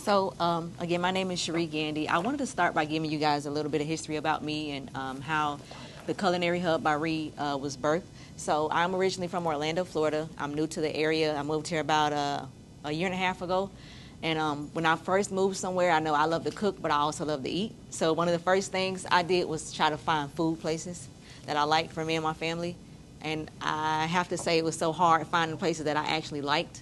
So, again, my name is Sharee Gandy. I wanted to start by giving you guys a little bit of history about me and how the Culinary Hub by Ree was birthed. So, I'm originally from Orlando, Florida. I'm new to the area. I moved here about a year and a half ago. And when I first moved somewhere, I know I love to cook, but I also love to eat. So, one of the first things I did was try to find food places that I liked for me and my family. And I have to say it was so hard finding places that I actually liked.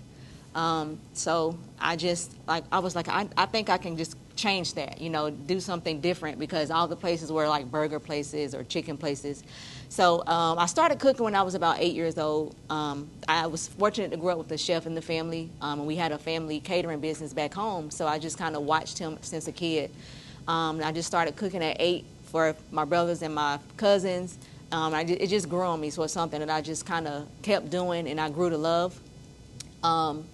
So I was like, I think I can just change that, do something different, because all the places were like burger places or chicken places. So I started cooking when I was about 8 years old. I was fortunate to grow up with a chef in the family, and we had a family catering business back home. So I just kind of watched him since a kid. I just started cooking at 8 for my brothers and my cousins. It just grew on me, so it's something that I just kind of kept doing, and I grew to love.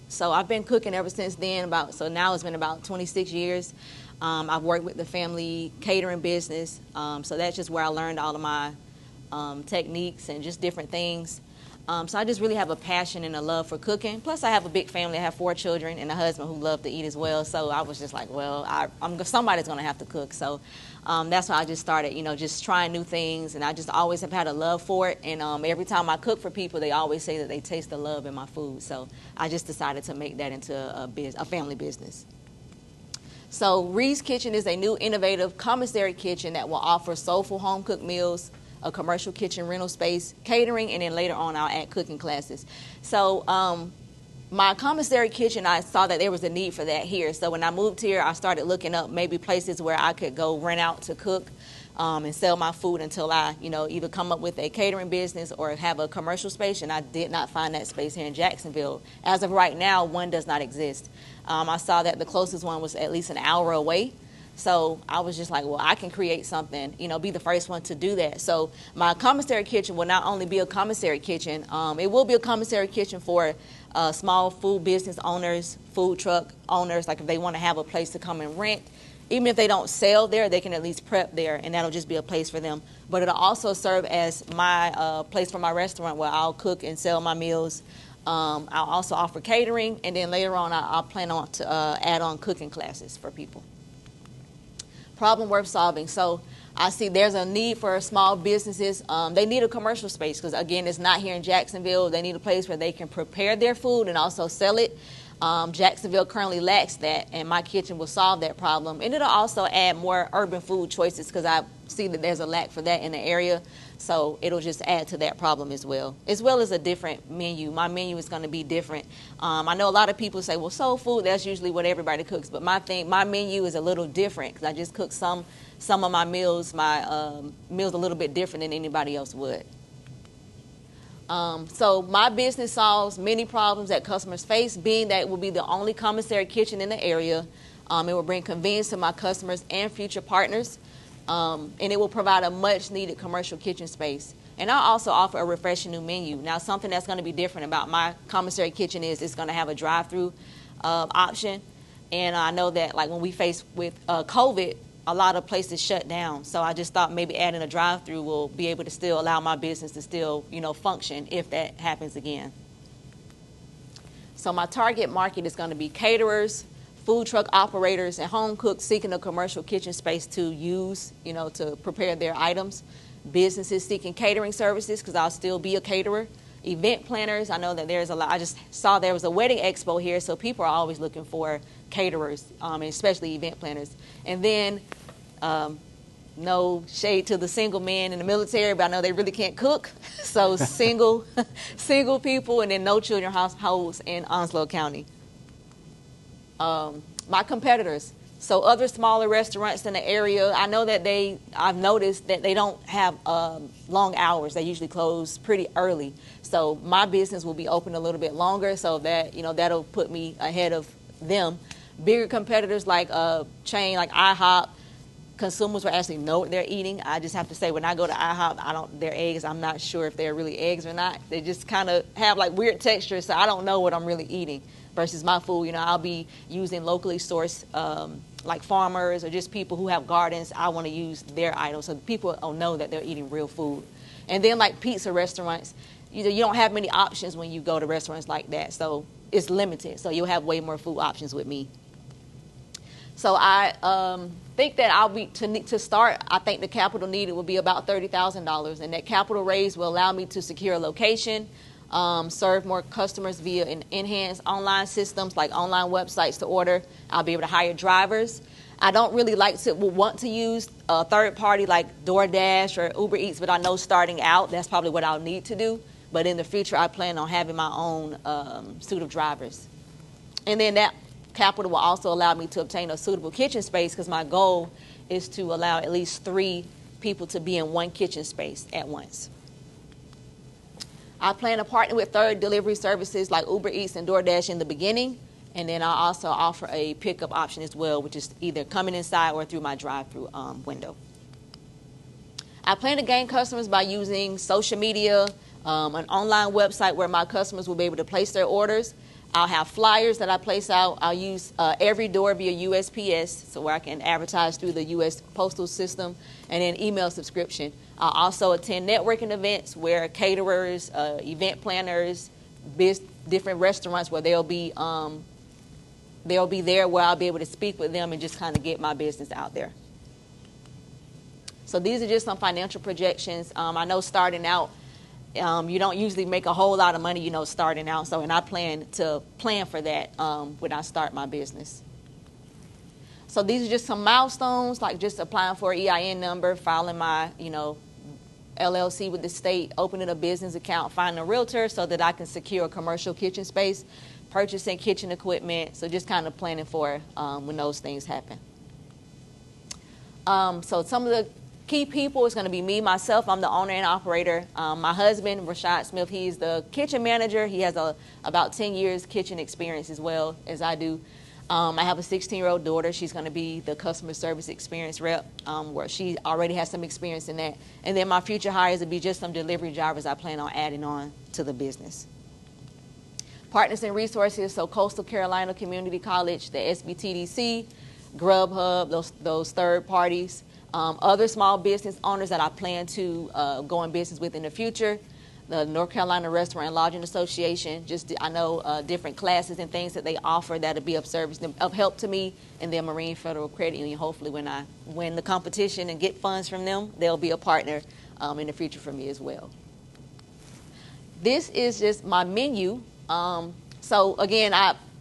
So I've been cooking ever since then. So now it's been about 26 years. I've worked with the family catering business. So that's just where I learned all of my techniques and just different things. So I just really have a passion and a love for cooking. Plus, I have a big family. I have 4 children and a husband who love to eat as well. So I was just like, well, somebody's going to have to cook. So that's why I just started, just trying new things. And I just always have had a love for it. And every time I cook for people, they always say that they taste the love in my food. So I just decided to make that into a family business. So Ree's Kitchen is a new innovative commissary kitchen that will offer soulful home-cooked meals, a commercial kitchen rental space, catering, and then later on I'll add cooking classes. So my commissary kitchen, I saw that there was a need for that here. So when I moved here, I started looking up maybe places where I could go rent out to cook and sell my food until I, either come up with a catering business or have a commercial space. And I did not find that space here in Jacksonville. As of right now, one does not exist. I saw that the closest one was at least an hour away. So I was just like, well, I can create something, be the first one to do that. So my commissary kitchen will not only be a commissary kitchen, it will be a commissary kitchen for small food business owners, food truck owners, like if they want to have a place to come and rent. Even if they don't sell there, they can at least prep there, and that'll just be a place for them. But it'll also serve as my place for my restaurant where I'll cook and sell my meals. I'll also offer catering, and then later on I'll plan on to add on cooking classes for people. Problem worth solving. So I see there's a need for small businesses. They need a commercial space because, again, it's not here in Jacksonville. They need a place where they can prepare their food and also sell it. Jacksonville currently lacks that, and my kitchen will solve that problem. And it'll also add more urban food choices because I see that there's a lack for that in the area. So it'll just add to that problem as well as a different menu. My menu is going to be different. I know a lot of people say, well, soul food, that's usually what everybody cooks. But my menu is a little different because I just cook some of my meals a little bit different than anybody else would. So my business solves many problems that customers face, being that it will be the only commissary kitchen in the area. It will bring convenience to my customers and future partners. And it will provide a much-needed commercial kitchen space. And I'll also offer a refreshing new menu. Now, something that's going to be different about my commissary kitchen is it's going to have a drive-through option. And I know that, like, when we faced with COVID, a lot of places shut down. So I just thought maybe adding a drive-through will be able to still allow my business to still, function if that happens again. So my target market is going to be caterers, food truck operators, and home cooks seeking a commercial kitchen space to use, to prepare their items. Businesses seeking catering services, because I'll still be a caterer. Event planners, I know that there's a lot. I just saw there was a wedding expo here, so people are always looking for caterers, especially event planners. And then, no shade to the single men in the military, but I know they really can't cook. So single people, and then no children households in Onslow County. My competitors, so other smaller restaurants in the area, I know that I've noticed that they don't have long hours. They usually close pretty early. So my business will be open a little bit longer, so that, that'll put me ahead of them. Bigger competitors like chain like IHOP, consumers will actually know what they're eating. I just have to say, when I go to IHOP, their eggs, I'm not sure if they're really eggs or not. They just kind of have like weird textures, so I don't know what I'm really eating. Versus my food, I'll be using locally sourced, like farmers or just people who have gardens. I want to use their items so people will know that they're eating real food. And then like pizza restaurants, you don't have many options when you go to restaurants like that, so it's limited. So you'll have way more food options with me. So I think that I'll be to start. I think the capital needed will be about $30,000, and that capital raise will allow me to secure a location, serve more customers via enhanced online systems like online websites to order. I'll be able to hire drivers. I don't really want to use a third party like DoorDash or Uber Eats, but I know starting out that's probably what I'll need to do. But in the future, I plan on having my own suite of drivers. And then that capital will also allow me to obtain a suitable kitchen space, because my goal is to allow at least 3 people to be in one kitchen space at once. I plan to partner with third delivery services like Uber Eats and DoorDash in the beginning, and then I'll also offer a pickup option as well, which is either coming inside or through my drive-through window. I plan to gain customers by using social media, an online website where my customers will be able to place their orders. I'll have flyers that I place out. I'll use every door via USPS, so where I can advertise through the U.S. postal system, and then email subscription. I'll also attend networking events where caterers, event planners, different restaurants where they'll be there, where I'll be able to speak with them and just kind of get my business out there. So these are just some financial projections. I know starting out, you don't usually make a whole lot of money, starting out. And I plan for that when I start my business. So these are just some milestones, like just applying for an EIN number, filing my, LLC with the state, opening a business account, finding a realtor so that I can secure a commercial kitchen space, purchasing kitchen equipment. So just kind of planning for when those things happen. So some of the key people is going to be me, myself. I'm the owner and operator. My husband, Rashad Smith, he's the kitchen manager. He has about 10 years kitchen experience as well as I do. I have a 16-year-old daughter. She's going to be the customer service experience rep, where she already has some experience in that. And then my future hires will be just some delivery drivers I plan on adding on to the business. Partners and resources, so Coastal Carolina Community College, the SBTDC, Grubhub, those third parties. Other small business owners that I plan to go in business with in the future, the North Carolina Restaurant and Lodging Association. I know different classes and things that they offer that'll be of service, of help to me, and then Marine Federal Credit Union. Hopefully, when I win the competition and get funds from them, they'll be a partner in the future for me as well. This is just my menu. So again,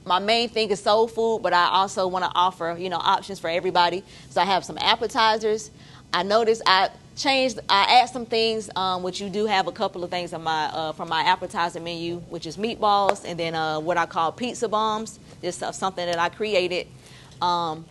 my main thing is soul food, but I also want to offer, options for everybody. So I have some appetizers. I noticed I add some things, which you do have a couple of things on from my appetizer menu, which is meatballs, and then what I call pizza bombs. This is something that I created. And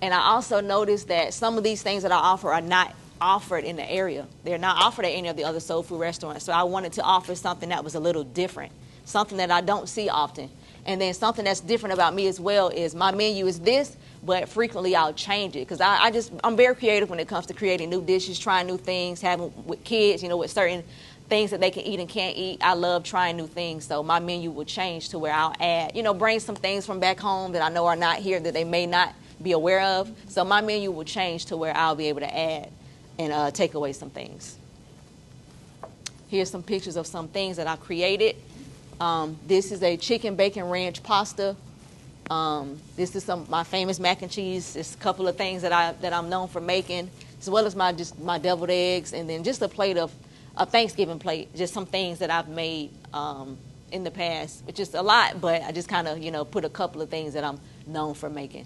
I also noticed that some of these things that I offer are not offered in the area. They're not offered at any of the other soul food restaurants. So I wanted to offer something that was a little different, something that I don't see often. And then something that's different about me as well is my menu is this, but frequently I'll change it, because I'm very creative when it comes to creating new dishes, trying new things, having with kids, with certain things that they can eat and can't eat. I love trying new things, so my menu will change to where I'll add, bring some things from back home that I know are not here that they may not be aware of. So my menu will change to where I'll be able to add and take away some things. Here's some pictures of some things that I created. This is a chicken bacon ranch pasta. This is my famous mac and cheese. It's a couple of things that I'm known for making, as well as my deviled eggs, and then just a plate of a Thanksgiving plate. Just some things that I've made in the past, which is a lot, but I just kind of put a couple of things that I'm known for making.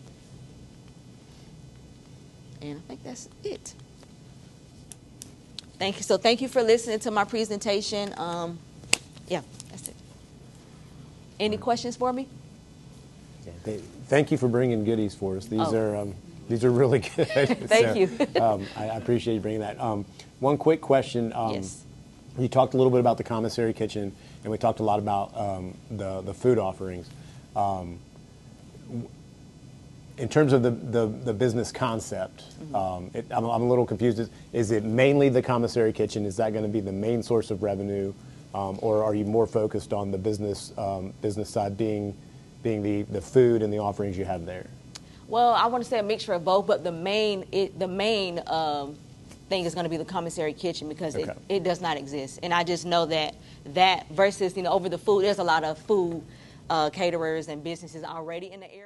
And I think that's it. Thank you. So thank you for listening to my presentation. Yeah, that's it. Any questions for me? Thank you for bringing goodies for us. These are really good. Thank you. I appreciate you bringing that. One quick question. Yes. You talked a little bit about the commissary kitchen, and we talked a lot about the food offerings. In terms of the business concept, mm-hmm. I'm a little confused. Is it mainly the commissary kitchen? Is that going to be the main source of revenue, or are you more focused on the business side being the food and the offerings you have there? Well, I want to say a mixture of both, but the main thing is going to be the commissary kitchen, because it does not exist. And I just know that versus over the food, there's a lot of food caterers and businesses already in the area.